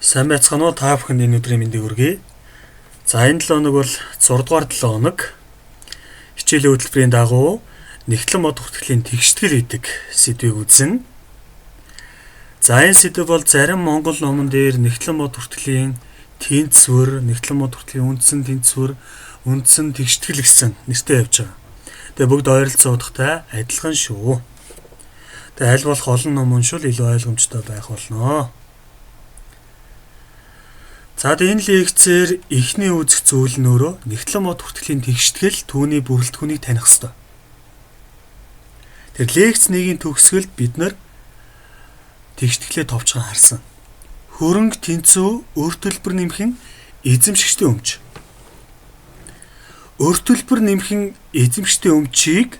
Сайн байцгаана уу та бүхэнд энэ өдрийн мэндийг хүргэе. За энэ 7 хоног бол 6 дугаар 7 хоног. Хичээлийн хөтөлбөрийн дагуу нэгтлэн мод хүртгэлийн тэгштгэл гэдэг сэдвийг үзэн. За энэ сэдв бол зарим монгол номон дээр нэгтлэн мод хүртгэлийн тэнцвэр, нэгтлэн мод хүртгэлийн үндсэн тэнцвэр, үндсэн тэгштгэл гэсэн нэртэй явж байгаа. Тэгээ бүгд ойролцоодохтой адилхан шүү. Тэгээ аль болох олон ном уншвал илүү ойлгомжтой байх болно. За энэ лекцээр эхний үзэх зүйл нь өөрөө нэгтлэн мод хүртгэлийн тэгштгэл, түүний бүрэлдэхүүнийг таних ёстой. Тэр лекц 1-ийн төгсгөлд бид нар тэгштгэлээ товчхон харсан. Хөрөнгө тэнцүү, өр төлбөр нэмхэн, эзэмшигчдийн өмч. Өр төлбөр нэмхэн, эзэмшигчдийн өмчийг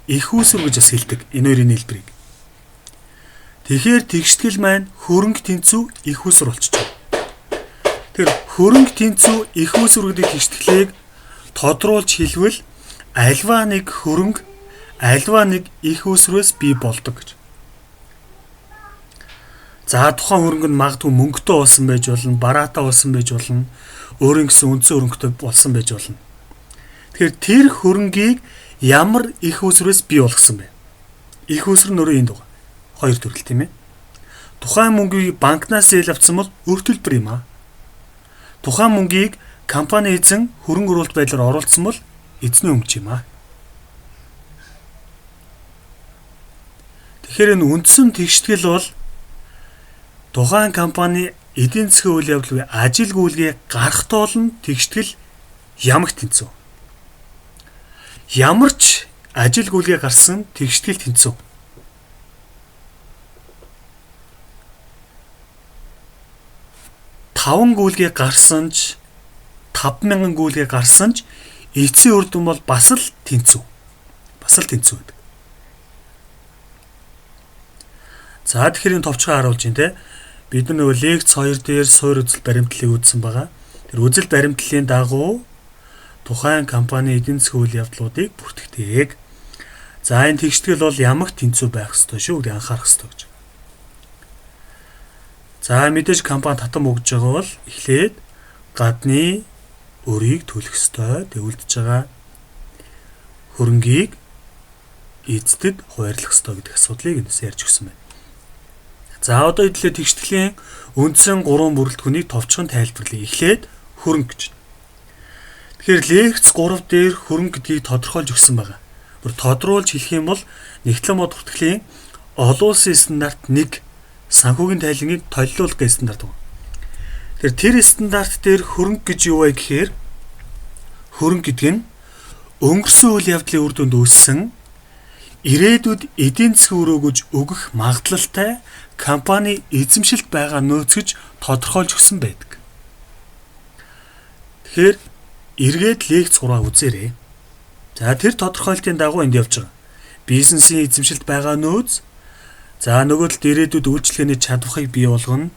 их үүсвэр гэж бас хэлдэг. Энэ хоёрын хэлбэрийг. Тэгэхээр тэгштгэл маань хөрөнгө тэнцүү, их үүсвэр болчихж байна. Тэр хөрөнгө тэнцүү их үүсвэр гэдэг тэгштгэлийг тодруулж хэлвэл альва нэг хөрөнгө, альва нэг их үүсвэрээс бий болдог гэж. За тухайн хөрөнгө нь магадгүй мөнгөтэй болсон байж болно, бараатай болсон байж болно, өөрийн гэсэн үндсэн хөрөнгөтэй болсон байж болно. Тэгэхээр тэр хөрөнгийг ямар их үүсвэрээс бий болгосон бэ? Их үүсвэр нь өөрөө энд байгаа. Хоёр төрөл тийм ээ. Тухайн мөнгийг банкнаас зээл авсан бол өр төлбөр юм аа. Тухайн мөнгийг компани эзэн хөрөнгө оруулалт байдлаар оруулсан бол эзний өмч юм аа. Тэгэхээр энэ үндсэн тэгштгэл бол тухайн компани эдийн засгийн үйл явдал, ажилгүйгээ гаргахтаа болон тэгштгэл ямагт тэнцүү. Ямар ч ажилгүйгээ гарсан тэгштгэл тэнцүү. Таван гүйлгээ гарсан ч 5,000 гүйлгээ гарсан ч эцсийн үр дүн бол бас л тэнцүү. Бас л тэнцүү гэдэг. За тэгэхээр энэ товчхон харуулж байна те. Бид нар нөгөө лекц 2 дээр суур үзэл баримтлалыг үзсэн байгаа. Тэр үзэл баримтлалын дагуу тухайн компани эдийн засгийн үйл явдлуудыг бүртгэдэг. За энэ тэгштгэл бол ямагт тэнцүү байх ёстой шүү гэдэг анхаарах ёстой гэж. За мэдээж компани татам өгж байгаа бол эхлээд гадны өрийг төлөх ёстой. Тэг үлдэж байгаа хөрөнгийг эздэд хуваарлах ёстой гэдэг асуудлыг энэс ярьж өгсөн байна. За одоо эдлээ тэгштгэлийн үндсэн 3 бүрэлдэхүүнийг товчхон тайлбарлая. Эхлээд хөрөнгө гэж. Тэгэхээр лекц 3 дээр хөрөнгө гэдгийг тодорхойлж өгсөн байгаа. Бүр тодруулж хэлэх юм бол нэгтлэн мод хүртгэлийн олон улсын стандарт 1 санхүүгийн тайлангийг толилуулах гэсэн стандарт байна. Тэр стандарт дээр хөрөнгө гэж юу вэ гэхээр хөрөнгө гэдэг нь өнгөрсөн үйл явдлын үр дүнд үүссэн ирээдүйд эдийн засгийн өрөөгөж өгөх магадлалтай компани эзэмшилт байгаа нөөц гэж тодорхойлж өгсөн байдаг. Тэгэхээр эргээд лекц 3 үзээрэй. За тэр тодорхойлтын дагуу энд явж байгаа. Бизнесийн эзэмшилт байгаа нөөц. За нөгөө талд ирээдүйд үйлчлэгээний чадварыг бий болгоно.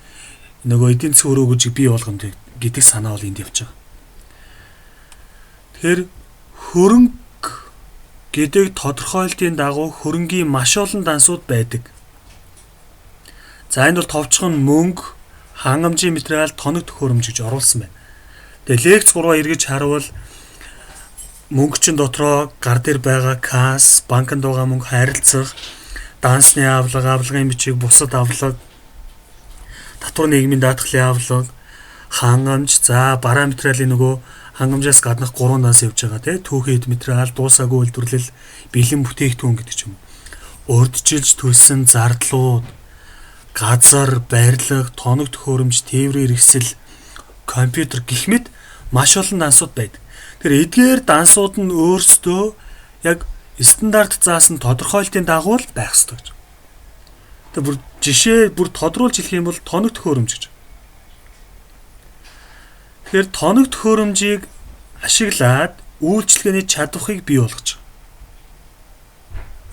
Нөгөө эдийн засгийн өрөөгөжийг бий болгоно гэдэг санаа бол энд явж байгаа. Тэгэхээр хөрөнгө гэдэг тодорхойлтын дагуу хөрөнгийн маш олон дансууд байдаг. За энд бол товчхон мөнгө, хангамжийн материал, тоног төхөөрөмж гэж оруулсан байна. Тэгээ лекц 3 эргэж харуул мөнгөчин дотроо гар дээр байгаа касс, банкнд байгаа мөнгө харилцах, дансны авлага, авлагын бичиг, бусад авлага, татвар нийгмийн даатгалын авлага, хангамж, за бараа материалын нөгөө хангамжаас гаднах 3 данс явж байгаа тийм түүхэд материал, дуусаагүй үйлдвэрлэл, бэлэн бүтээгдэхүүн гэдэг ч юм. Урдчилж төлсөн зардлууд, газар, барилга, тоног төхөөрөмж, тээврийн хэрэгсэл, компьютер гэх мэт маш олон дансууд байдаг. Тэр эдгээр дансууд нь өөрсдөө яг стандарт заасан тодорхойлтын дагуу байх ёстой гэж. Тэр бүр жишээ бүр тодруулж хэлэх юм бол тоног төхөөрөмж гэж. Тэгэхээр тоног төхөөрөмжийг ашиглаад үйлчлэгээний чадварыг бий болгож байгаа.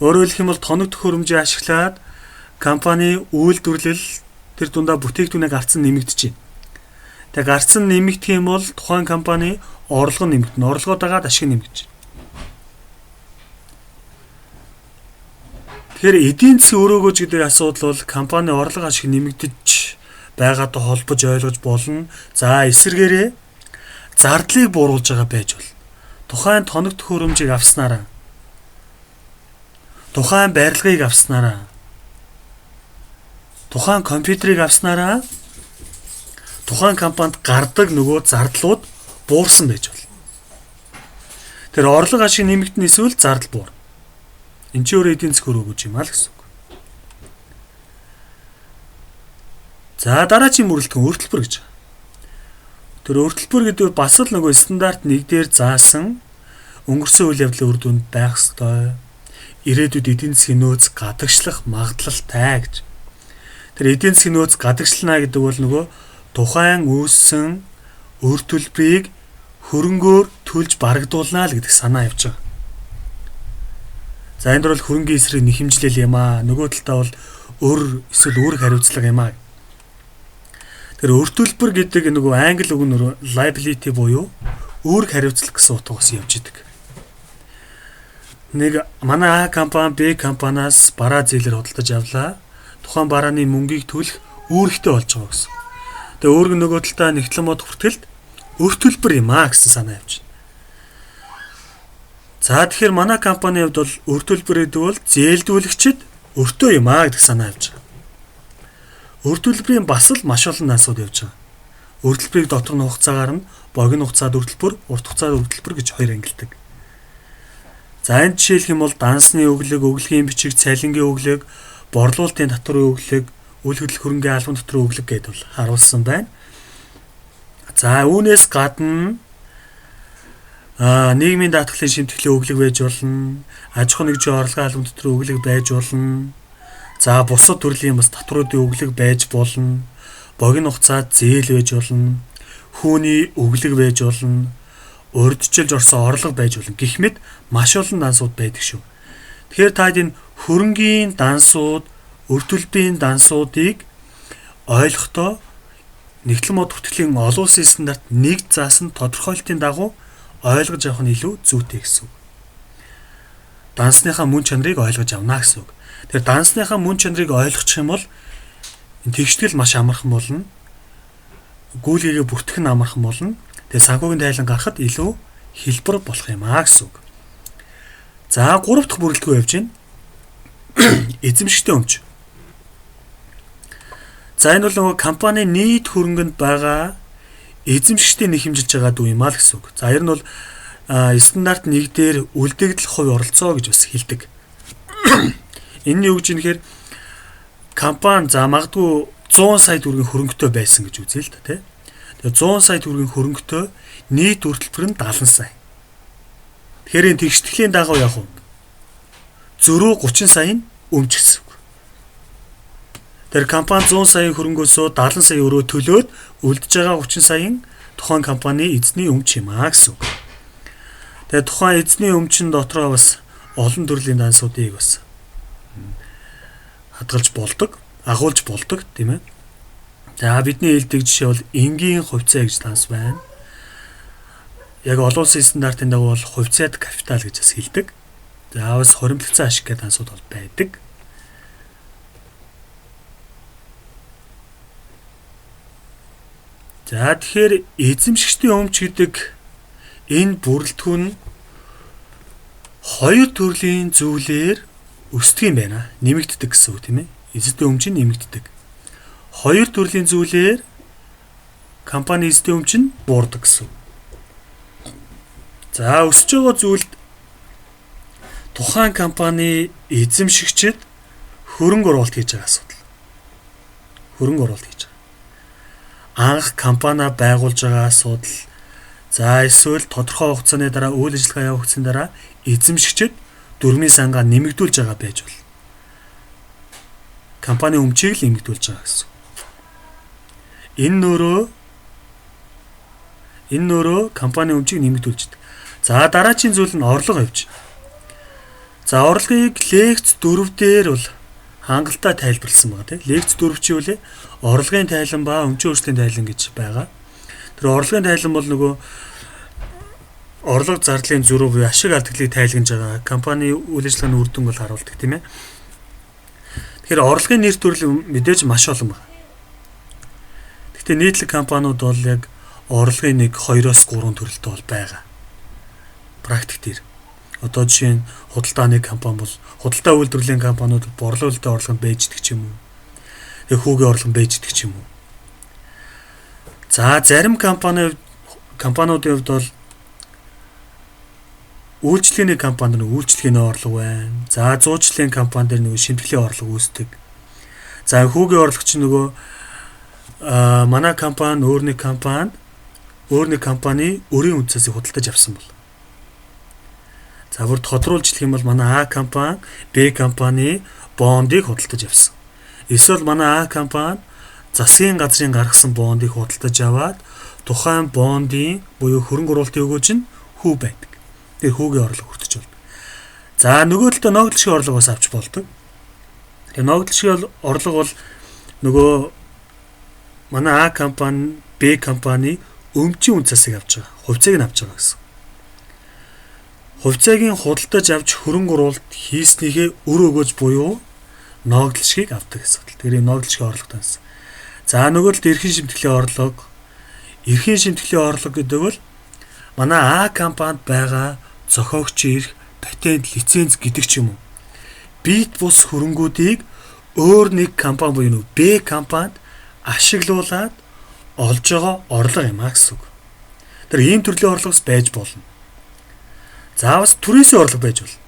Өөрөөр хэлэх юм бол тоног төхөөрөмжийг ашиглаад компани үйлдвэрлэл тэр дундаа бүтээгдэхүүнээ гарцсан нэмэгдэж байна. Тэгээ гарцсан нэмэгдэх юм бол тухайн компани орлого нэмэгдэнэ. Орлогоо дагаад ашиг нэмэгдэж байна. Тэгэхээр эдийн засгийн өрөөгөөж гэдэг асуудал бол компани орлого ашиг нэмэгдэж байгаатай холбож ойлгож болно. За эсвэргээрээ зардлыг бууруулж байгаа байж болно. Тухайн тоног төхөөрөмжийг авснараа, тухайн барилгыг авснараа, тухайн компьютерийг авснараа тухайн компанид гардаг нөгөө зардлууд буурсан байж болно. Тэр орлого ашиг нэмэгдэн эсвэл зардал буур. Энд чинь өөрөө эдийн засаг хөрөөгөөж юм аа л гэсэн үг. За дараагийн мөрөлдгөн өртөлбөр гэж. Тэр өртөлбөр гэдэг бас л нөгөө стандарт 1 дээр заасан өнгөрсөн үйл явдлын үр дүнд байх ёстой. Ирээдүйд эдийн засгийн нөөц гадагшлах магадлалтай гэж. Тэр эдийн засгийн нөөц гадагшлана гэдэг бол нөгөө тухайн үүссэн өр төлбөрийг хөрөнгөөр төлж барагдуулна л гэдэг санаа явж байгаа. За энэ бол хөрөнгөний эсрэг нэхэмжлэл юм аа. Нөгөө талдаа бол эсвэл үүрэг хариуцлага юм аа. Тэр өр төлбөр гэдэг нөгөө англи үгнээр liability буюу үүрэг хариуцлага гэсэн утга бас явж идэг. Нэг манай А компани Б компаниас бараа зээлэр худалдаж авлаа. Тухайн барааны мөнгийг төлөх үүрэгтэй болж байгаа гэсэн. Тэгээ үүрэг нөгөө талдаа нэгтлэн мод хүртгэлд өр төлбөр юм аа гэсэн санаа явж байна. За тэгэхээр манай компанийн хувьд бол өр төлбөр гэдэг бол зээлдүүлэгчид өртөө юм аа гэдэг санаа явж байгаа. Өр төлбөрийн бас л маш олон насууд явж байгаа. Өр төлбөрийг дотор нь хугацаагаар нь богино хугацаад өр төлбөр, урт хугацаад өр төлбөр гэж хоёр ангилдаг. За энэ жишээлх юм бол дансны өглөг, өглөгийн бичиг, цалингийн өглөг, борлуулалтын татварын өглөг, үйл хөдлөх хөрөнгөний албан татварын өглөг гэдээ бол харуулсан байна. За үүнээс гадна нийгмийн даатгалын шимтгэлийн өглөг байж болно, аж ахуй нэгжийн орлогын албан татварын өглөг байж болно. За бусад төрлийн бас татваруудын өглөг байж болно. Богино хугацаад зээл байж болно. Хүүний өглөг байж болно. Урьдчилж орсон орлого байж болно. Гэх мэт маш олон дансууд байдаг шүү. Тэгэхээр та энэ хөрөнгийн дансууд, өр төлбөрийн дансуудыг ойлгохдоо нэгтлэн мод хүртгэлийн олон улсын стандарт 1 заасан тодорхойлолтын дагуу ойлгож авах нь илүү зүйтэй гэсэн үг. Дансныхаа мөн чанарыг ойлгож авна гэсэн үг. Тэгэхээр дансныхаа мөн чанарыг ойлгочих юм бол энэ тэгштгэл маш амархан болно. Гүйлгээгээ бүртгэх нь амархан болно. Тэгээ санхүүгийн тайлан гарахад илүү хэлбэр болох юм аа гэсэн үг. За 3 дахь бүрэлдэхүүн явж байна. Эзэмшигтэй өмч. За энэ бол нөгөө компани нийт хөрөнгөнд байгаа эзэмшигтэй нэхэмжилж байгаа дүү юм аа л гэсэн үг. За ер нь бол стандарт 1 дээр үлдэгдэл хувь оролцоо гэж бас хэлдэг. Энэ нь юу гэж юм нэхэр компани за магадгүй 100 сая төгрөгийн хөрөнгөтэй байсан гэж үзье л да тий. Тэгээ 100 сая төгрөгийн хөрөнгөтэй нийт өртөлбөр нь 70 сая. Тэгэхээр энэ тэгштгэлийн дагуу яг уу зөрүү 30 сая нь өмч гэсэн үг. Тэр компани 100 сая хөрөнгөөсөө 70 сая өрөө төлөөд үлдэж байгаа 30 саяын тухайн компани эзний өмч юм аа гэсэн үг. Тэгээ тухайн эзний өмчн дотроо бас олон төрлийн дансуудыг бас хадгалж болдог, агуулж болдог тийм ээ. За бидний хэлдэг жишээ бол энгийн хувьцаа гэж данс байна. Яг олон улсын стандартын дагуу бол хувьцаат капитал гэж бас хэлдэг. За бас хоримтлцсан ашиг гэдэг дансууд бол байдаг. За тэгэхээр эзэмшигчдийн өмч гэдэг энэ бүрэлдэхүүн хоёр төрлийн зүйлээр өсдөг юм байна. Нэмэгддэг гэсэн үг тийм ээ. Эзэдийн өмч нь нэмэгддэг. Хоёр төрлийн зүйлээр компани эзэдийн өмч нь буурдаг гэсэн. За өсөж байгаа зүйлд тухайн компани эзэмшигчид хөрөнгө оруулалт хийж байгаа асуудал. Хөрөнгө оруулалт хийж байгаа. Анх компани байгуулж байгаа асуудал. За эсвэл тодорхой хугацааны дараа үйл ажиллагаа явагдсан дараа эзэмшигчид дөрмийн сангаа нэмэгдүүлж байгаа байж бол компани өмчийг л нэмэгдүүлж байгаа гэсэн. Энэ нөрөө компани өмчийг нэмэгдүүлж байгаа. За дараагийн зүйл нь орлого явж. За орлогыг лекц 4 дээр бол хангалттай тайлбарласан байгаа тийм. Лекц 4 чи үлээ орлогын тайлан ба өмчийн өөрчлөлийн тайлан гэж байгаа. Тэр орлогын тайлан бол нөгөө орлого зардлын зөрүү буюу ашиг алдагдлыг тайлгнаж байгаа. Компани үйл ажиллагааны үр дүнг бол харуулдаг тийм ээ. Тэгэхээр орлогын нэр төрөл мэдээж маш олон байна. Гэтэ нийтлэг компаниуд бол яг орлогын 1-2-оос 3 төрөлтэй бол байгаа. Практик дээр. Одоо жишээ нь худалдааны компани бол худалдаа үйлдвэрлэлийн компаниуд борлуулалтын орлого нь бэждэг ч юм уу. Тэгээ хүүгийн орлого нь бэждэг ч юм уу. За зарим компаниудын хувьд бол үйлчлэгээний компанид үйлчлэгээний орлого байна. За зуучлагын компани дээр нөгөө шимтгэлийн орлого үүсдэг. За хүүгийн орлого чинь нөгөө манай компани өөр нэг компани өрийн үнцээс худалдаж авсан бол. За бүр тодруулж хэлэх юм бол манай А компани Б компани бондыг худалдаж авсан. Эсвэл манай А компани засгийн газрын гаргасан бондыг худалдаж аваад тухайн бондын буюу хөрөнгө оруулалтын өгөөж нь хүү байдаг. Тэр хүүгийн орлого хүртэж болдог. За нөгөө талдаа ногдлшгийн орлогоос авч болдог. Тэр ногдлшгийн орлого бол нөгөө манай А компани Б компани өмчийн үнцасыг авч байгаа. Хувьцааг нь авч байгаа гэсэн. Хувьцаагийн худалдаж авч хөрөнгө оруулалт хийснийхээ өр өгөөж буюу ногдлшгийг авдаг гэсэн. Тэр ногдлшгийн орлого таньсан. За нөгөө талд эрхийн шимтгэлийн орлого. Эрхийн шимтгэлийн орлого гэдэг бол манай А компанид байгаа зохиогчийн эрх, патент, лиценз гэдэг ч юм уу. Бит бус хөрөнгүүдийг өөр нэг компани буюу Б компанид ашиглуулад олж байгаа орлого юм а гэсэн үг. Тэр ийм төрлийн орлогос байж болно. Заавал түрээсийн орлого байж болно.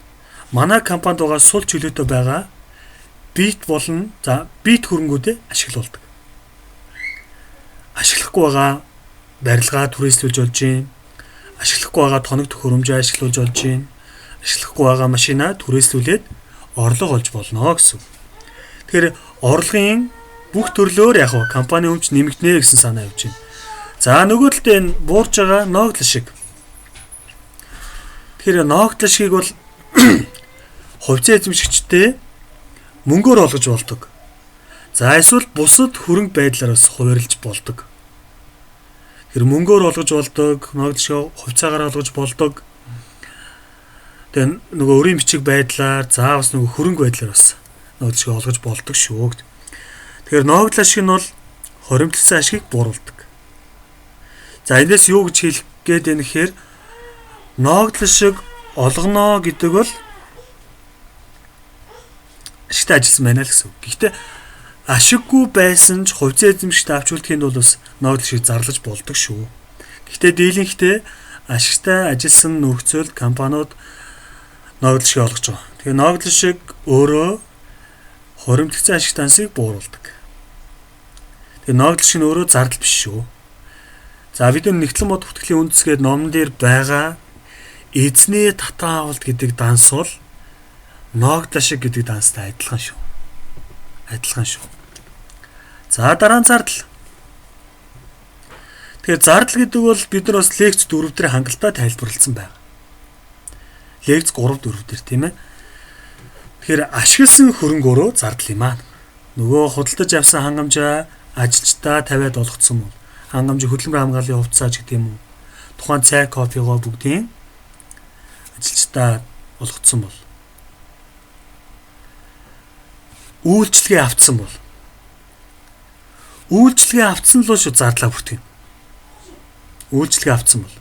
Манай компанид байгаа сул чөлөөтэй байгаа бит болон за бит хөрөнгүүдээ ашиглуулдаг. Ашиглахгүй байгаа барилгаа түрээслүүлж болж байна. Ашиглахгүй байгаа тоног төхөөрөмжөө ашиглуулж болж байна. Ашиглахгүй байгаа машина түрээслүүлээд орлого олж болно гэсэн. Тэгэхээр орлогын бүх төрлөөр яг компани өмч нэмэгдэнэ гэсэн санаа явж байна. За нөгөө талд энэ буурж байгаа ногдол шиг. Тэгэхээр ногдол шгийг бол хувьцаа эзэмшигчтэй мөнгөөр олгож болдог. За эсвэл бусад хөрөнгө байдлаараас хуваарлж болдог. Тэр мөнгөөр олгож болдог, ногдол шиг хувьцаагаар олгож болдог. Тэгээ нөгөө өрийн бичиг байдлаар заавал нөгөө хөрөнгө байдлаар бас ногдол шиг олгож болдог шүү. Тэгэхээр ногдол ашиг нь бол хоримтлсан ашгийг бууруулдаг. За эндээс юу гэж хэлэх гээд байна гэхээр ногдол ашиг олгоно гэдэг бол ашигтай ажилласан байна л гэсэн. Гэхдээ ашиггүй байсан ч хувьцаа эзэмшигт авчулдгийн бол бас ногдол ашиг зарлаж болдог шүү. Гэхдээ дийлэнхдээ ашигтай ажилласан нөхцөлд компаниуд ногдол ашиг олгож байгаа. Тэгэхээр ногдол ашиг өөрөө хоримтлсан ашиг тансыг бууруулдаг. Ногдол шиг нь өөрөө зардал биш шүү. За бид нэгтлэн бод бүртгэлийн үндэсгээд номон дээр байгаа эзний татан авалт гэдэг данс бол ногдол шиг гэдэг данстай адилхан шүү. Адилхан шүү. За дараа нь зардал. Тэгэхээр зардал гэдэг бол бид нар бас лекц 4 дээр хангалттай тайлбарлсан байна. Лекц 3 4 дээр тийм ээ. Тэгэхээр ашигласан хөрөнгө өөрөө зардал юм аа. Нөгөө худалдаж авсан хангамжаа ажилчдаа тавиад олгоцсон бол хангамжийн хөдөлмөр хамгааллын хувьцаа ч гэдэг юм уу. Тухайн цай кофегоо бүгдийн ажилчдаа олгоцсон бол үйлчлэгээ автсан бол үйлчлэгээ автсан л шүү зардлаа бүртгэв. Үйлчлэгээ автсан бол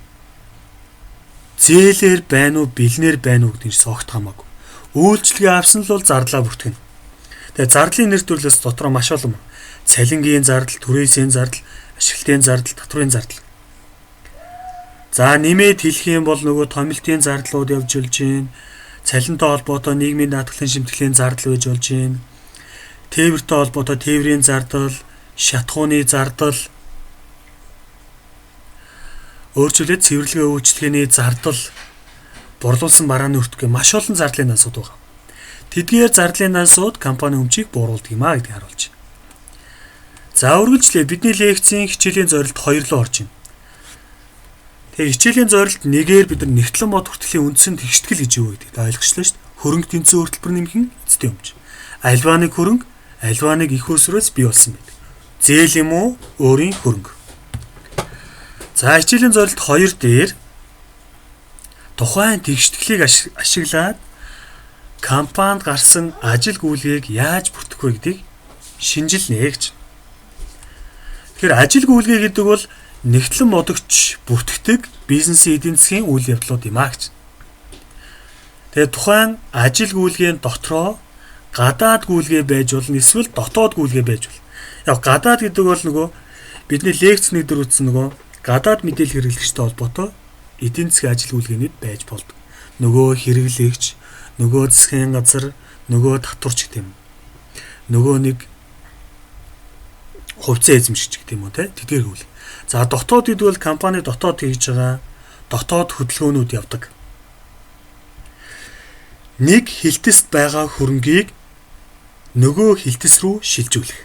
зээлэр байна уу, бэлнээр байна уу гэдэг нь огт хамаагүй. Үйлчлэгээ авсан л бол зардлаа бүртгэв. Тэгээ зардлын нэр төрлөөс дотроо маш олон цалингийн зардал, түрээсийн зардал, ашиглалтын зардал, татврын зардал. За нэмээд хэлэх юм бол нөгөө томилтын зардлууд явж болж байна. Цалинтай холбоотой нийгмийн даатгалын шимтгэлийн зардал байж болж байна. Тээвэртэй холбоотой тээврийн зардал, шатхууны зардал, өөрчлөлт цэвэрлэгээ үйлчлэгээний зардал, борлуулсан барааны өртгөө маш олон зардлын дансууд байгаа. Тэдгээр зардлын дансууд компани өмчийг бууруулдаг юм а гэдгийг харуулж байна. За үргэлжлээ бидний лекцийн хичээлийн зорилт 2 руу орж байна. Тэгээ хичээлийн зорилт 1-ээр бид нар нэгтлэн бод хүртгэлийн үндсэн тэгштгэл гэж юу гэдгийг ойлгочлаа шүү дээ. Хөрөнгө тэнцэн өөртөлбөр нэмэх нь эцтэй өмч. Альва нэг хөрөнгө, альва нэг их усрээс бий болсон байдаг. Зээл юм уу? Өөрийн хөрөнгө. За хичээлийн зорилт 2 дээр тухайн тэгштгэлийг ашиглаад компанид гарсан ажил гүйцэтгэлийг яаж бүртгэх вэ гэдгийг шинжилнэ гэж. Тэгэхээр ажил гүйлгээ гэдэг бол нэгтлэн модогч бүртгэдэг бизнесийн эдийн засгийн үйл явдлууд юм аа гэж. Тэгээд тухайн ажил гүйлгээний дотроо гадаад гүйлгээ байж болно, эсвэл дотоод гүйлгээ байж болно. Яг гадаад гэдэг бол нөгөө бидний лекцний дээр үтсэн нөгөө гадаад мэдээлэл хэрэглэгчтэй холбоотой эдийн засгийн ажил гүйлгээний байж болдог. Нөгөө хэрэглэгч, нөгөө засгийн газар, нөгөө татварч гэдэг юм. Нөгөө нэг хувьцаа эзэмшигч гэдэг юм уу те тэдгээр хөл. За дотоод гэдэг бол компани дотоод хийж байгаа дотоод хөдөлгөөнүүд явдаг. Нэг хилтэст байгаа хөрөнгийг нөгөө хилтэс рүү шилжүүлэх.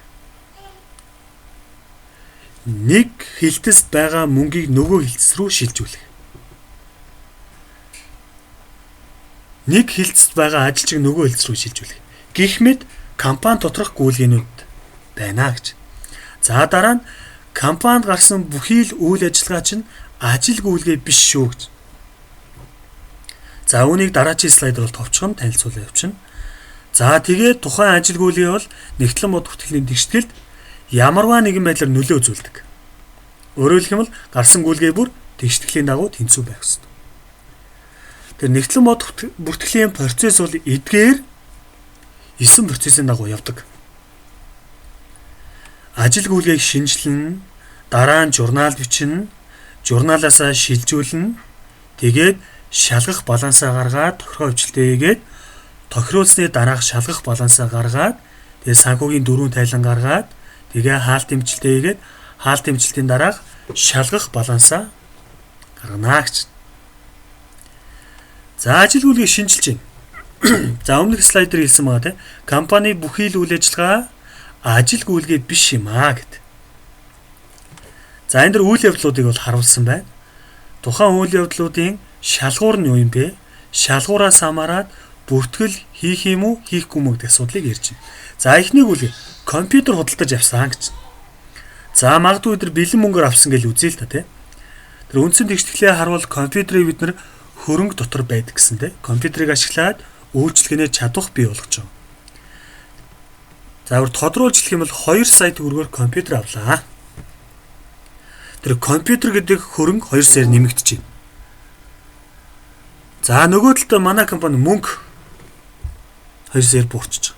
Нэг хилтэст байгаа мөнгийг нөгөө хилтэс рүү шилжүүлэх. Нэг хилтэст байгаа ажилчиг нөгөө хилтэс рүү шилжүүлэх. Гэх мэт компани доторх гүйлгээнүүд байна гэж. За дараа нь компанид гарсан бүхий л үйл ажиллагаа чинь ажил гүйлгээ биш шүү гэж. За үүнийг дараагийн слайдер бол товчхон танилцуулж явчихна. За тэгээд тухайн ажил гүйлгээ бол нэгтлэн мод бүртгэлийн тэгшгэлд ямарваа нэгэн байдлаар нөлөө үзүүлдэг. Өөрөөр хэлбэл гарсан гүйлгээ бүр тэгштгэлийн дагуу тэнцүү байх ёстой. Тэр нэгтлэн мод бүртгэлийн процесс бол эдгээр 9 процессын дагуу явдаг. Ажил гүйлгээг шинжилнэ, дараа нь журнал бичнэ, журналаасаа шилжүүлнэ, тэгээд шалгах балансаа гаргаад тохироо хвчлэлтэй хийгээд тохируулсны дараах шалгах балансаа гаргаад тэгээд санхүүгийн дөрвөн тайлан гаргаад тэгээ хаалт дэмжилтээ хийгээд хаалт дэмжилтийн дараах шалгах балансаа гаргана гэж. За ажил гүйлгээг шинжилж байна. За өмнөх слайдер хэлсэн байгаа те компани бүхий л үйл ажиллагаа ажил гүйлгээ биш юм аа гэд. За энэ дөр үйл явдлуудыг бол харуулсан байна. Тухайн үйл явдлуудын шалгуур нь юу юм бэ? Шалгуураас хамаарат бүртгэл хийх юм уу, хийхгүй мүү гэдэг асуудлыг ярьж байна. За эхнийг үл компьютер худалдаж авсан гэж. За магадгүй өдөр бэлэн мөнгөөр авсан гэж үзье л та тий. Тэр үндсэн тэгшгэлээ харуул компьютерыг бид нэр хөрөнгө дотор байдаг гэсэн тий. Компьютерыг ашиглаад үйлчлэгээ чадвах бий болгож байгаа. За өөр тодруулж хэлэх юм бол 2 сая төгрөгөөр компьютер авлаа. Тэр компьютер гэдэг хөрөнгө 2 саяар нэмэгдэж байна. За нөгөө талд манай компани мөнгө 2 саяар буурчих.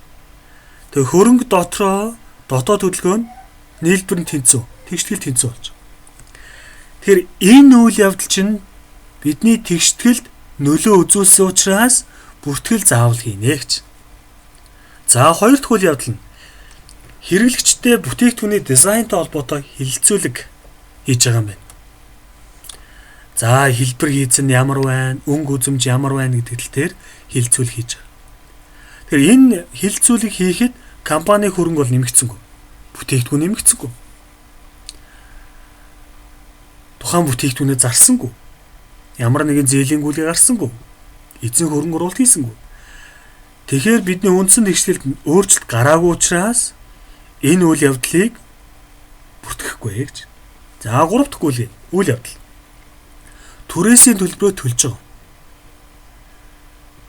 Тэгээ хөрөнгө дотроо дотоод хөдөлгөөн нийлбэр нь тэнцүү, тэгштгэл тэнцүү болж байгаа. Тэгэхээр энэ үйл явдал чинь бидний тэгшгэлд нөлөө үзүүлсэн учраас бүртгэл заавал хийнэ гэж. За хоёр дахь үйл явдал нь хэрэглэгчтэй бүтээгдэхүүний дизайнтай холбоотой хэлэлцүүлэг хийж байгаа юм байна. За хэлбэр хийцэн ямар байна, өнгө үзэмж ямар байна гэдэг тал дээр хэлэлцүүлэг хийж байгаа. Тэгэхээр энэ хэлэлцүүлэг хийхэд компани хөрөнгө бол нэмэгдсэнгүй. Бүтээгдэхүүн нэмэгдсэнгүй. Тухайн бүтээгдэхүүнээ зарсангүй. Ямар нэгэн зээлийн гүйлгээ гарсангүй. Эзэн хөрөнгө оруулалт хийсэнгүй. Тэгэхээр бидний үндсэн тэгшгэлд өөрчлөлт гараагүй учраас энэ үйл явдлыг бүртгэхгүй гэж. За 3 дахь үйл явдал. Түрээсийн төлбөрөө төлж байгаа.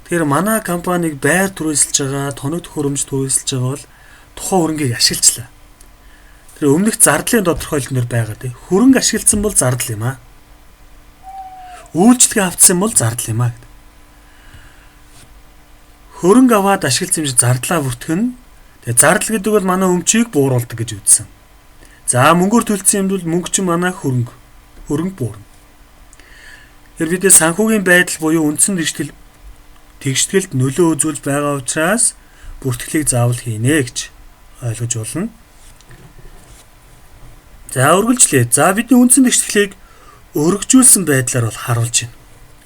Тэгэхээр манай компаниг байр түрээсэлж байгаа, тоног төхөөрөмж түрээсэлж байгаа бол тухайн хөрөнгийг ашиглажлаа. Тэр өмнөх зардлын тодорхойлолтноор байгаа тий. Хөрөнгө ашигласан бол зардал юм аа. Үйлчлэгээ авцсан бол зардал юм аа. Хөрөнгө аваад ашигласан юм шиг зардлаа бүртгэн. Тэгээ зардал гэдэг бол манай өмчийг бууруулдаг гэж үзсэн. За мөнгөөр төлсөн юм бол мөнгө чинь манай хөрөнгө буурна. Тэр бид санхүүгийн байдал буюу үндсэн тэгшгэлд нөлөө үзүүлж байгаа учраас бүртгэлийг заавал хийнэ гэж ойлгож болно. За үргэлжлэе. За бидний үндсэн тэгшгэлийг өргөжүүлсэн байдлаар бол харуулж байна.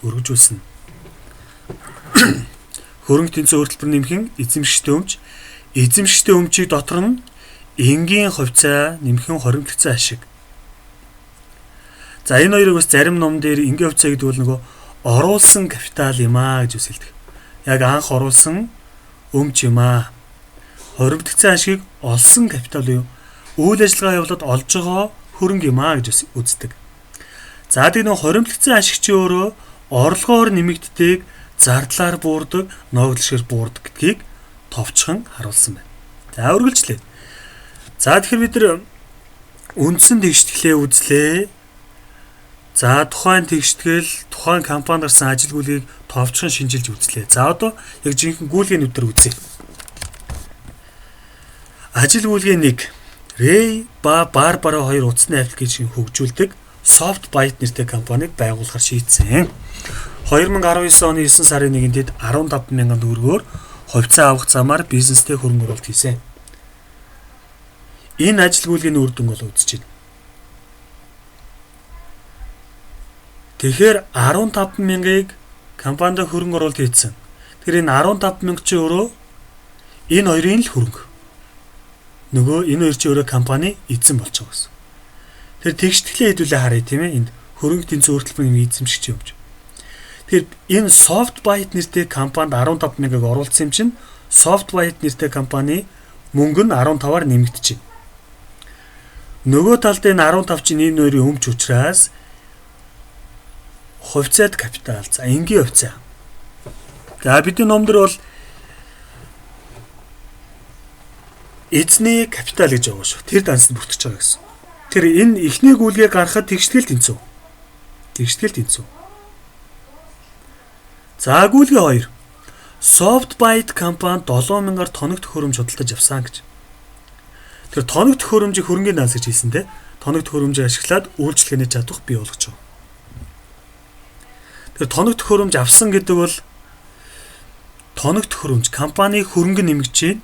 Өргөжүүлсэн. Хөрөнгө тэнцүү хөтөлбөр нэмхэн эзэмшигчтэй өмч. Эзэмшигчтэй өмчийг дотор нь энгийн хувьцаа нэмхэн хоримтлогдсон ашиг. За энэ хоёрыг бас зарим ном дээр энгийн хувьцаа гэдэг бол нөгөө оруулсан капитал юм аа гэж үсэлдэг. Яг анх оруулсан өмч юм аа. Хоримтлогдсон ашигыг олсон капитал юу? Үйл ажиллагаа явуулаад олж байгаа хөрөнгө юм аа гэж үздэг. За тэгээд нөгөө хоримтлогдсон ашиг чи өөрөө орлогоор нэмэгддэг, зардлаар буурдаг, ногдлшгэр буурдаг гэдгийг товчхон харуулсан байна. За үргэлжлэе. За тэгэхээр бид нар үндсэн тэгшгэлээ үзлээ. За тухайн тэгштгэл тухайн компанид гарсан ажилгүйгийг товчхон шинжилж үзлээ. За одоо яг жинхэнэ гүйлгээнүүдээр үзье. Ажилгүйгийн 1 Рэй ба Барбара хоёр утасны аппликейшн хөгжүүлдэг SoftBite нэртэй компанийг байгуулахар шийдсэн. 2019 оны 9 сарын 1-нд 15,000 төгрөгөөр хувьцаа авах замаар бизнестэй хөрөнгө оруулалт хийсэн. Энэ ажилгүйгийн үр дүн бол үзэж байна. Тэгэхээр 15,000-ыг компанид хөрөнгө оруулалт хийсэн. Тэгэхээр энэ 15,000 чи өөрөө энэ хоёрын л хөрөнгө. Нөгөө энэ хоёр чи өөрөө компани эзэн болж байгаа гэсэн. Тэр тэгшгэлээ хэдүүлээ харъя тийм ээ. Энд хөрөнгө тэнцүү өөрчлөлтийн эзэмшигч юм чи. Тэгэхээр энэ SoftBite нэртэй компанид 15,000-ыг оруулсан юм чинь SoftBite нэртэй компани мөнгө нь 15-аар нэмэгдэж байна. Нөгөө талд энэ 15 чинь энэ хоёрын өмч учраас хувьцаат капитал. За энгийн хувьцаа. За бидний номдэр бол эзний капитал гэж байгаа шүү. Тэр дансанд бүртгэж байгаа гэсэн. Тэр энэ эхний гүйлгээ гаргахад тэгштгэл тэнцүү. Тэгштгэл тэнцүү. За гүйлгээ 2. SoftBite компани 7,000-аар тоног төхөөрөмж худалдаж авсан гэж. Тэр тоног төхөөрөмжийг хөрөнгөний данс гэж хэлсэн те. Тоног төхөөрөмжийг ашиглаад үйлчлэгээний чадвар бий болгож байгаа. Тэр тоног төхөөрөмж авсан гэдэг бол тоног төхөөрөмж компани хөрөнгө нэмэгдэж байна.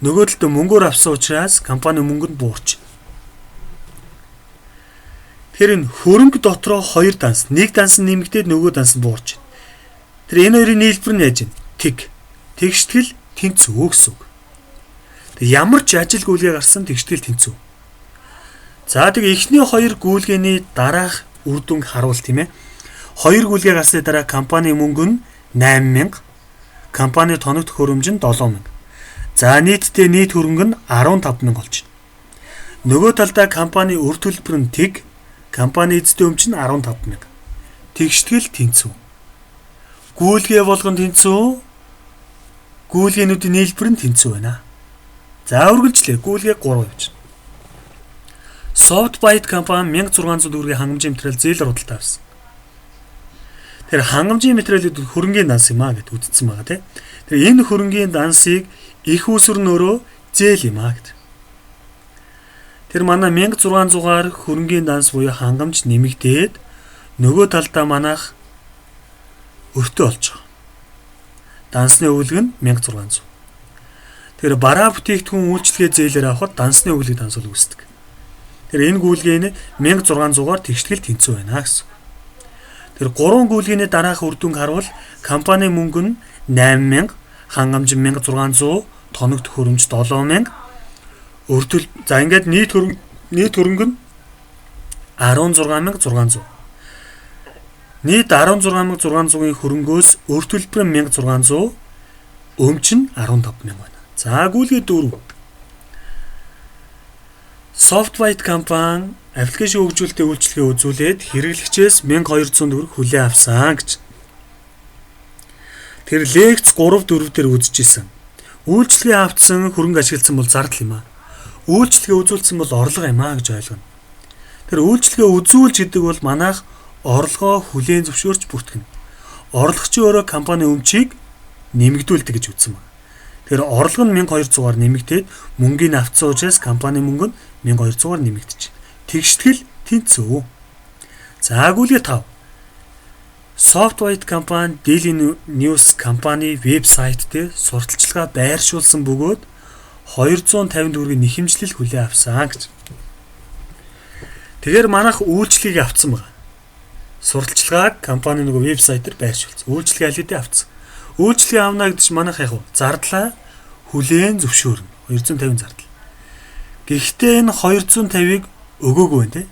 Нөгөө талд мөнгөөр авсан учраас компани мөнгөнд буурч. Тэр энэ хөрөнгө дотроо 2 данс, нэг данс нэмэгдээд нөгөө данс нь буурч. Тэр энэ хоёрын нийлбэр нь яаж вэ? Тэг. Тэгштгэл тэнцүү гэсэн үг. Тэг ямар ч ажилгүйгээ гарсан тэгштгэл тэнцүү. За тэг эхний 2 гүйлгээний дараах үр дүнг харуул тийм ээ. 2 гүйлгээ гарсны дараа компани мөнгө нь 8,000, компани тоног төхөөрөмж нь 7,000. За нийтдээ нийт хөрөнгө нь 15,000 болж байна. Нөгөө талдаа компани үр төлбөр нь тэг, компани эзэдийн өмч нь 15,000. Тэгштгэл тэнцүү. Гүйлгээ болгон тэнцүү. Гүйлгээнүүдийн нийлбэр нь тэнцүү байна. За үргэлжлэе. Гүйлгээ 3 явж. SoftBite компани 1600 төгрөгийн хангамжийн материал зээлэр худалдаа авсан. Тэр хангамжийн материалууд хөрөнгөний данс юм аа гэд үздсэн байгаа тийм. Тэр энэ хөрөнгөний дансыг их усүр нь өөрөө зээл юм аа гэд. Тэр манай 1600-аар хөрөнгөний данс буюу хангамж нэмэгдээд нөгөө талдаа манайх өртөө болж байгаа. Дансны өгүүлэг нь 1600. Тэр бараа бүтээгдэхүүн үйлчлэгээ зээлээр авахд дансны өгүүлэг данс бол үүсдэг. Тэр энэ гүйлгээ нь 1600-аар тэгштгэл тэнцүү байна гэсэн. Тэр 3 гүйлгээний дараах үр дүнг харуул компани мөнгө нь 8,000, хангамж 1600, тоног төхөөрөмж 7,000, өртөл за ингээд нийт хөрөнгө нь 16,600. Нийт 16,600-ийн хөрөнгөөс өр төлбөр нь 1,600, өмч нь 15,000 байна. За гүйлгээ 4. SoftBite компани аппликейшн хөгжүүлэлтийн үйлчлэгээ үзүүлээд хэрэглэгчээс 1,200 төгрөг хүлээн авсан гэж. Тэр лекц 3-4 дээр үзчихсэн. Үйлчлэгээ авцсан хөрөнгө ашигласан бол зардал юм аа. Үйлчлэгээ үзүүлсэн бол орлого юм аа гэж ойлгоно. Тэр үйлчлэгээ үзүүлж гэдэг бол манайх орлогоо хүлээн зөвшөөрч бүртгэнэ. Орлогчийн өөрөө компани өмчийг нэмэгдүүлдэг гэж үзсэн байна. Тэр орлого нь 1,200-аар нэмэгдээд мөнгөний авцсан учраас компани мөнгө нь 1,200-аар нэмэгдэж. Тэгштгэл тэнцүү. За гүйлгээ 5. SoftBite компани Daily News компани вебсайт дээр сурталчилгаа байршуулсан бөгөөд 250 төгрөгийн нэхэмжлэл хүлээн авсан гэж. Тэгэхээр манайх үйлчлэгийг авцсан байна. Сурталчилгааг компани нөгөө вебсайт дээр байршуулсан. Үйлчлэгээ аль хэдийн авцсан. Үйлчлэгээ авна гэдэг чинь манайх яг зардлаа хүлээн зөвшөөрнө. 250 зардал. Гэхдээ энэ 250-ыг өгөөгүй байна те.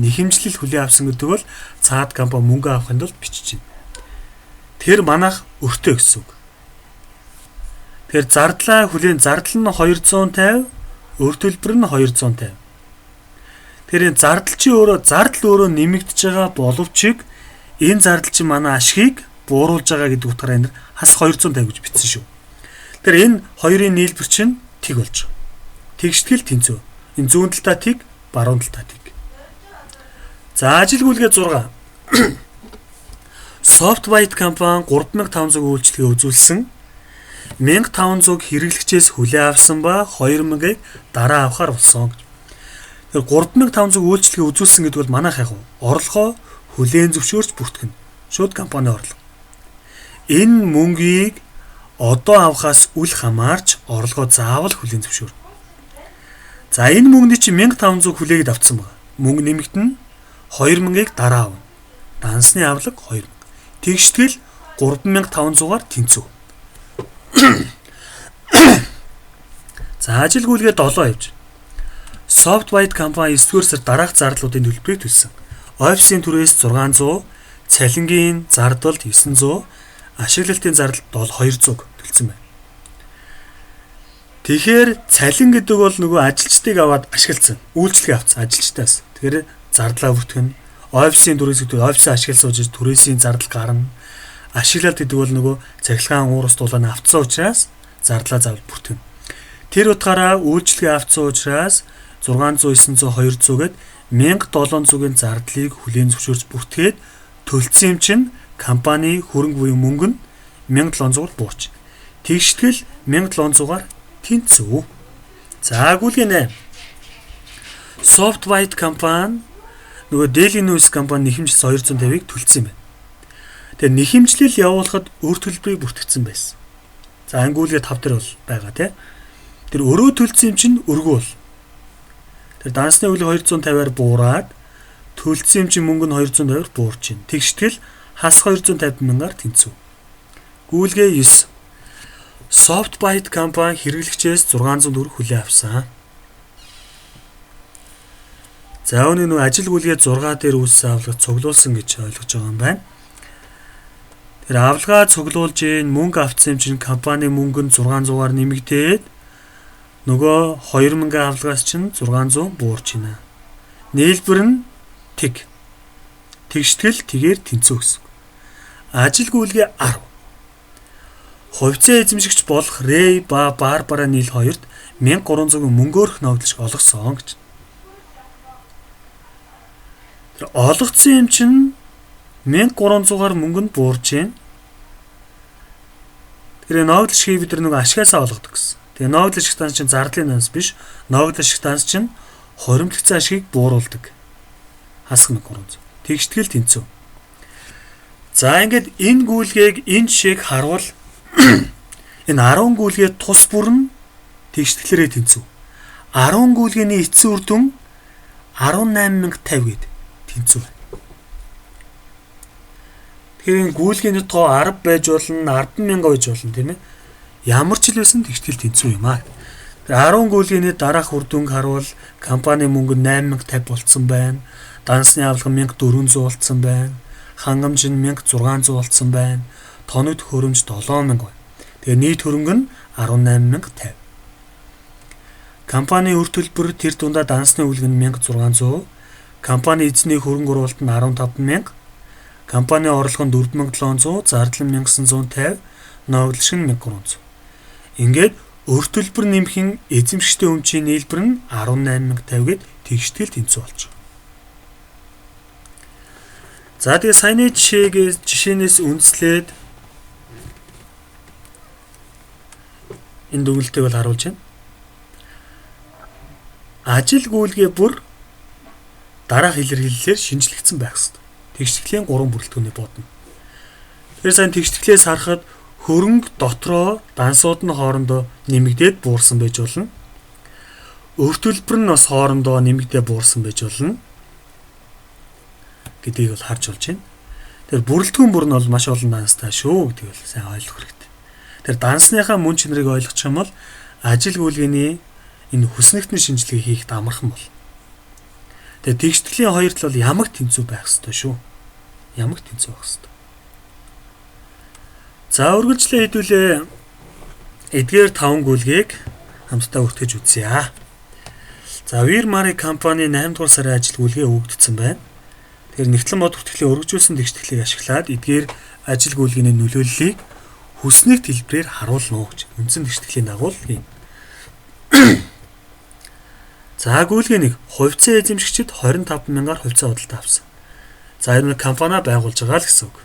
Нэхэмжлэл хүлээн авсан гэдэг бол цаад компани мөнгө авахын тулд бичиж байна. Тэр манайх өртөө гэсэн үг. Тэр зардлаа хүлээн зардал нь 250, өр төлбөр нь 250. Тэр энэ зардал чи өөрөө нэмэгдэж байгаа боловч энэ зардал чи манай ашгийг бууруулж байгаа гэдэг утгаараа энэ хас 250 гэж бичсэн шүү. Тэр энэ хоёрын нийлбэр чинь тэг болж байгаа. Тэгштгэл тэнцүү. Энэ зүүн талдаа тэг, баруун талтай тэг. За ажил гүйлгээ 6. SoftBite компани 3500 үйлчлэгээ үзүүлсэн 1500 хэрэглэгчээс хүлээн авсан ба 2000-ыг дараа авахар болсон. Тэгэхээр 3500 үйлчлэгээ үзүүлсэн гэдэг бол манайх яг орлогоо хүлээн зөвшөөрч бүртгэнэ. Шууд компани орлого. Энэ мөнгийг одоо авахаас үл хамаарч орлогоо заавал хүлээн зөвшөөрнө. За энэ мөнгөний чинь 1500 хүлээгээд авцсан байна. Мөнгө нэмэгдэнэ 2000-ыг дараа авна. Дансны авлага 2000. Тэгштгэл 3500-аар тэнцүү. За ажил гүйлгээ 7 явж. SoftBite компани 9-р сар дараах зардалуудын төлбөрийг төлсөн. Офисын түрээс 600, цалингийн зардал 900, ашиглалтын зардал 200 төлсөн байна. Тэгэхээр цалин гэдэг бол нөгөө ажилчдыг аваад ашигласан, үйлчлэгээ авсан ажилчдаас. Тэгэхээр зардлаа бүртгэн. Офисын түрээс гэдэг офисын ашиглал суужиж түрээсийн зардал гарна. Ашиглалт гэдэг бол нөгөө цахилгаан уурс дулааны авцсан учраас зардлаа заавал бүртгэн. Тэр утгаараа үйлчлэгээ авцсан учраас 600, 900, 200 гэд 1700-ийн зардлыг хүлээн зөвшөөрч бүртгээд төлсөн юм чинь компани хөрөнгө буюу мөнгө нь 1700-аар буурч. Тэгштгэл 1700-аар тэнцүү. За гүйлгээ 8. SoftBite компани нөгөө Daily News компани нэхэмжлэл 250-ыг төлсөн юм байна. Тэгээ нэхэмжлэл явуулахад өр төлбөрийг бүртгэсэн байсан. За ангиулгээ 5 дээр бол байгаа тий. Тэр өрөө төлсөн юм чинь өргөө бол. Тэр дансны үлэг 250-аар буураад төлсөн юм чинь мөнгө нь 250-аар буурч байна. Тэгштгэл хас 250 мянгаар тэнцүү. Гүйлгээ 9. SoftBite компани хэрэглэгчээс 600 төгрөг хүлээн авсан. За өнөө нэг ажил гүйлгээ 6 дээр үүссэн авлага цуглуулсан гэж ойлгож байгаа юм байна. Тэр авлагаа цуглуулж мөнгө авсан юм чинь компани мөнгө нь 600-аар нэмэгдээд нөгөө 2000 авлагаас чинь 600 буурч байна. Нийлбэр нь тэг. Тэгштгэл тэгээр тэнцүү гэсэн. Ажил гүйлгээ 10. Хувьцаа эзэмшигч болох Рэй ба Барбара нийл хоёрт 1300 мөнгөөрх ногдлож олгосон гэж. Тэр олгоцсон юм чинь 1300-аар мөнгө нь буурч байна. Тэр ногдлож хийх бид нэг ашгаасаа олгодог гэсэн. Тэгээ ногдлож шигтанс чинь зардлын данс биш, ногдлож шигтанс чинь хоримтлогцсон ашгийг бууруулдаг. Хасах 1300. Тэгштгэл тэнцүү. За ингээд энэ гүйлгээг энэ жишээг харуул энэ 10 гүйлгээ тус бүрэн тэгштгэлээрээ тэнцүү. 10 гүйлгээний эцсийн үр дүн 18050 гээд тэнцүү байна. Тэгэхээр энэ гүйлгээний тоо 10 байж болно, 100000 байж болно тийм ээ. Ямар ч л байсан тэгштгэл тэнцүү юм аа. Тэр 10 гүйлгээний дараах үр дүнг харуул компани мөнгө 8050 болцсон байна. Дансны авлага 1400 болцсон байна. Хангамж нь 1600 болцсон байна. Тоног хөрөмж 7000 байна. Тэгээ нийт хөрөнгө нь 18050. Компани өр төлбөр тэр дундаа дансны үлэг нь 1600, компани эзний хөрөнгө оруулалт нь 15000, компани орлого нь 4700, зардал нь 1950, ногдлох нь 1300. Ингээд өр төлбөр нэмэх эзэмшигчтэй өмчийн нийлбэр нь 18050 гээд тэгштгэл тэнцүү болж байгаа. За тэгээ саяны жишээнээс үндэслээд энэ дүгнэлтийг бол харуулж байна. Ажил гүйлгээ бүр дараах илэрхийллээр шинжлэгдсэн байх ёстой. Тэгштгэлийн 3 бүрэлдэхүүнийг бодно. Тэгэхээр сайн тэгштгэлээс харахад хөрөнгө дотроо дансууд нь хоорондоо нэмэгдээд буурсан байж болно. Өр төлбөр нь бас хоорондоо нэмэгдээд буурсан байж болно гэдгийг бол харж болж байна. Тэр бүрэлдэхүүн бүр нь бол маш олон данстай шүү гэдгийг бол сайн ойлгох хэрэгтэй. Тэр дансныхаа мөн чанарыг ойлгох юм бол ажил гүйлгээний энэ хүснэгтний шинжилгээ хийхэд амархан бол. Тэгээ тэгштгэлийн хоёр тал бол ямагт тэнцүү байх ёстой шүү. Ямагт тэнцүү байх ёстой. За үргэлжлээ хэдүүлээ эдгээр 5 гүйлгээг хамтдаа өртгөж үзье. За Вирмари компани 8 дугаар сарын ажил гүйлгээ өгөгдсөн байна. Тэгэхээр нэгтлэн бод хүртгэлээ өргөжүүлсэн тэгштгэлийг ашиглаад эдгээр ажил гүйлгээний нөлөөллийг хүснэг хэлбэрээр харуулна гэж үндсэн тэгштгэлийн дагуу юм. За гүйлгээ 1 хувьцаа эзэмшигчид 25,000-аар хувьцаа худалдаа авсан. За энэ компани байгуулж байгаа л гэсэн үг.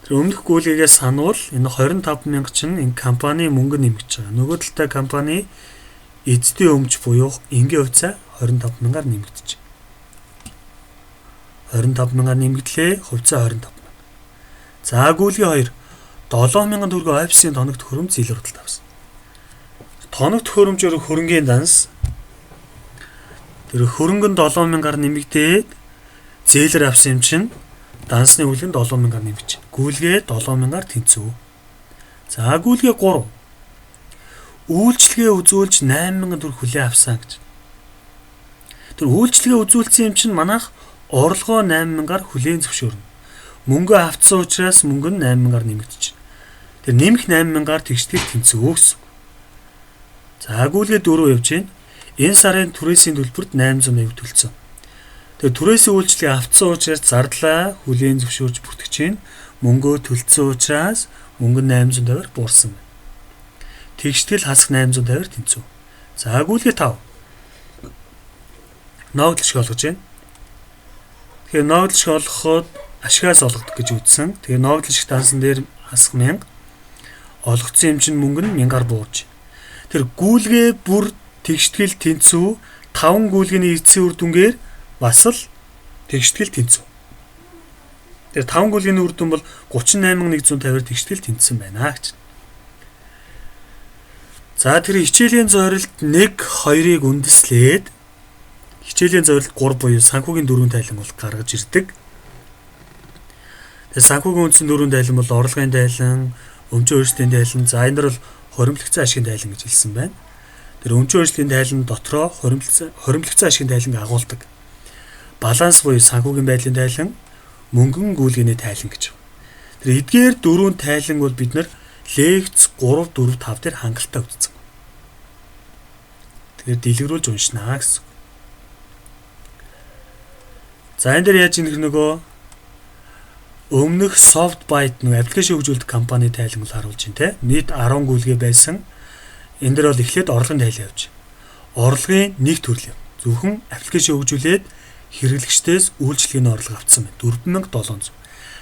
Тэр өмнөх гүйлгээгээ сануул энэ 25,000 чинь энэ компани мөнгө нэмэгдэж байгаа. Нөгөө талдаа компани эзэдийн өмч буюу энгийн хувьцаа 25,000-аар нэмэгдэж байна. 25,000-аар нэмэгдлээ, хувьцаа 25,000. За гүйлгээ 2 7,000 төгрөг офисын тоногт хөрөм зээлэр худалдаа авсан. Тоногт хөрөмжөөр хөрөнгийн данс тэр хөрөнгө нь 7,000-аар нэмэгдээд зээлэр авсан юм чинь дансны үлгэн 7,000-аар нэмэгдэж. Гүйлгээ 7,000-аар тэнцв. За гүйлгээ 3 үйлчлэгээ үзүүлж 8,000 төгрөг хүлээн авсан гэж. Тэр үйлчлэгээ үзүүлсэн юм чинь манайх орлогоо 8,000-аар хүлээн зөвшөөрнө. Мөнгө авцсан учраас мөнгө нь 8,000-аар нэмэгдэж. Тэр нэмэх 8,000-аар тэгштэл тэнцв гэсэн. За гүйлгээ 4 явж байна. Энэ сарын түрээсийн төлбөрт 800,000 төлсөн. Тэгээ түрээсийн үйлчлэгээ авцсан учраас зардлаа хүлээн зөвшөөрж бүртгэж чинь мөнгөө төлсөн учраас мөнгө нь 850-аар буурсан байна. Тэгштэл хасах 850-аар тэнцв. За гүйлгээ 5 ногдлох олгож байна. Тэгэхээр ногдлох олгоход ашигаас олгодог гэж үзсэн. Тэгээ ногдлох дансан дээр хасах 1000 олгоцсон юм чинь мөнгө нь 1000-аар буурж. Тэр гүйлгээ бүр тэгштгэл тэнцв 5 гүйлгээний эцсийн үр дүнгээр бас л тэгштгэл тэнцв. Тэр 5 гүйлгээний үр дүн бол 38,150-аар тэгштгэл тэнцсэн байна гэж. За тэр хичээлийн зорилт 1 2-ыг үндэслээд хичээлийн зорилт 3 буюу санхүүгийн дөрвөн тайлан бол гаргаж ирдэг. Тэр санхүүгийн үндсэн дөрвөн тайлан бол орлогын тайлан, өмчийн өөрчлөлтийн тайлан, за энэ бол хоримтлогцсон ашигын тайлан гэж хэлсэн байна. Тэр өмчийн өөрчлөлтийн тайлан дотроо хоримтлогцсон ашигын тайланг агуулдаг. Баланс буюу санхүүгийн байдлын тайлан, мөнгөн гүйлгээний тайлан гэж. Тэр эдгээр дөрвөн тайлан бол бид нар лекц 3 4 5 дээр хангалттай үзсэн. Тэгэхээр дэлгэрүүлж уншнаа гэсэн. За энэ дээр яаж ингэх нөгөө өмнөх SoftBite нөгөө аппликейшн хөгжүүлдэг компани тайлан бол харуулж байна те. Нийт 10 гүйлгээ байсан. Энэ дээр бол эхлээд орлогын тайлан явж. Орлогын нэг төрөл. Зөвхөн аппликейшн хөгжүүлээд хэрэглэгчдээс үйлчлэгийн орлого авсан байна. 4,700.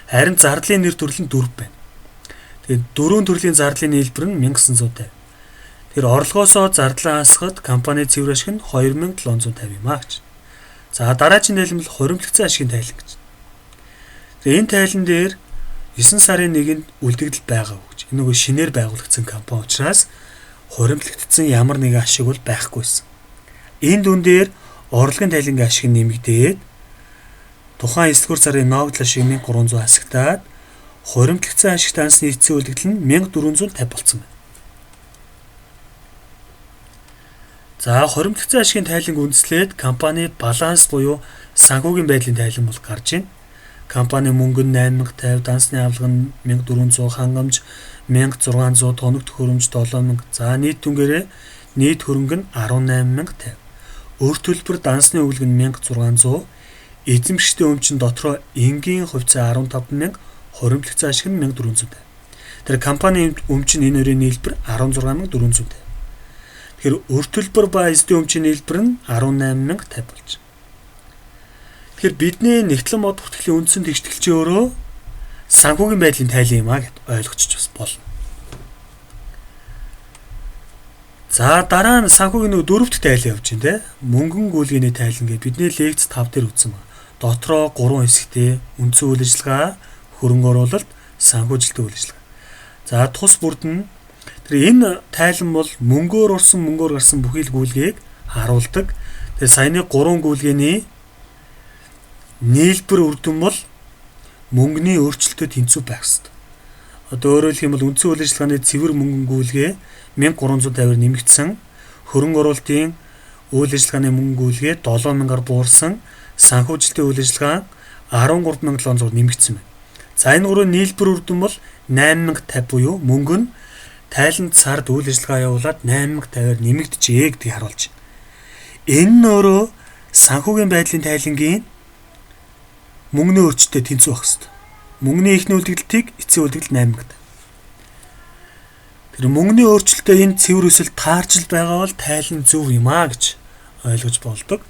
Харин зардлын нэр төрөл нь 4 байна. Тэгээд дөрвөн төрлийн зардлын нийлбэр нь 1950. Тэр орлогоосоо зардлаа хасахад компани цэвэр ашиг нь 2,750 юм аа гэж. За дараагийн тайлбар бол хоримтлогцсон ашигын тайлан гэж. Тэгээ энэ тайлан дээр 9 сарын 1-нд үлдэгдэл байгаа гэж. Энэ нөгөө шинээр байгуулагдсан компани учраас хоримтлогдсон ямар нэгэн ашиг бол байхгүйсэн. Энэ дүн дээр орлогын тайлангийн ашиг нь нэмэгдээд тухайн 9 дугаар сарын ногдол ашиг 1300 хасагтаад хоримтлогцсон ашиг дансны эцсийн үлдэгдэл нь 1450 болсон байна. За хоримтлогцсон ашигын тайланг үндэслээд компани баланс буюу санхүүгийн байдлын тайлан бол гарч ийн. Компани мөнгө нь 8,050, дансны авлага нь 1,400, хангамж 1,600, тоногт хөрөмж 7,000. За нийт дүнгээрээ нийт хөрөнгө нь 18,050. Өр төлбөр дансны өгүүлэг нь 1,600, эзэмшигчдийн өмч нь дотроо энгийн хувьцаа 15,000, хоримтлогцсон ашиг нь 1,450. Тэр компани өмч нь энэ хоёрын нийлбэр 16,450. Тэгэхээр өр төлбөр ба эзэдийн өмчийн нийлбэр нь 18,050 болж. Тэгэхээр бидний нэгтлэн бод бүртгэлийн үндсэн тэгшгэлч өөрөө санхүүгийн байдлын тайлан юм а гэд ойлгочих бас болно. За дараа нь санхүүгийн нөгөө дөрөвт тайлан явж байна те. Мөнгөн гүйлгээний тайлан гэж бидний лекц 5 дээр үзсэн байна. Дотроо 3 хэсэгтэй үндсэн үйл ажиллагаа, хөрөнгө оруулалт, санхүүжилтийн үйл ажиллагаа. За тус бүрд нь тэр энэ тайлан бол мөнгөөр орсон, мөнгөөр гарсан бүхий л гүйлгээг харуулдаг. Тэр саяны 3 гүйлгээний нийлбэр үр дүн бол мөнгөний өөрчлөлтөд тэнцүү байх ёстой. Одоо өөрөөр хэлэх юм бол үндсэн үйл ажиллагааны цэвэр мөнгөн гүйлгээ 1,350-аар нэмэгдсэн, хөрөнгө оруулалтын үйл ажиллагааны мөнгөн гүйлгээ 7,000-аар буурсан, санхүүжилтийн үйл ажиллагаа 13,700-аар нэмэгдсэн байна. За энэ гурван нийлбэр үр дүн бол 8,050 буюу мөнгө нь тайланд сард үйл ажиллагаа явуулаад 8,050-аар нэмэгдэжээ гэдгийг харуулж байна. Энэ нь өөрөө санхүүгийн байдлын тайлангийн мөнгөний өөрчлөлтөд тэнцүү байх ёстой. Мөнгөний ихний үлдэгдэлтийг эцсийн үлдэгдэл 8,000. Тэр мөнгөний өөрчлөлтөө энэ цэвэр өсөлт таарч л байгаа бол тайлан зөв юм аа гэж ойлгож болдог.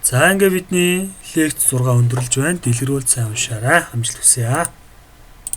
За ингээ бидний лекц 6 өндөрлж байна. Дэлгэрүүл сайн уншаарай. Амжилт хүсье аа.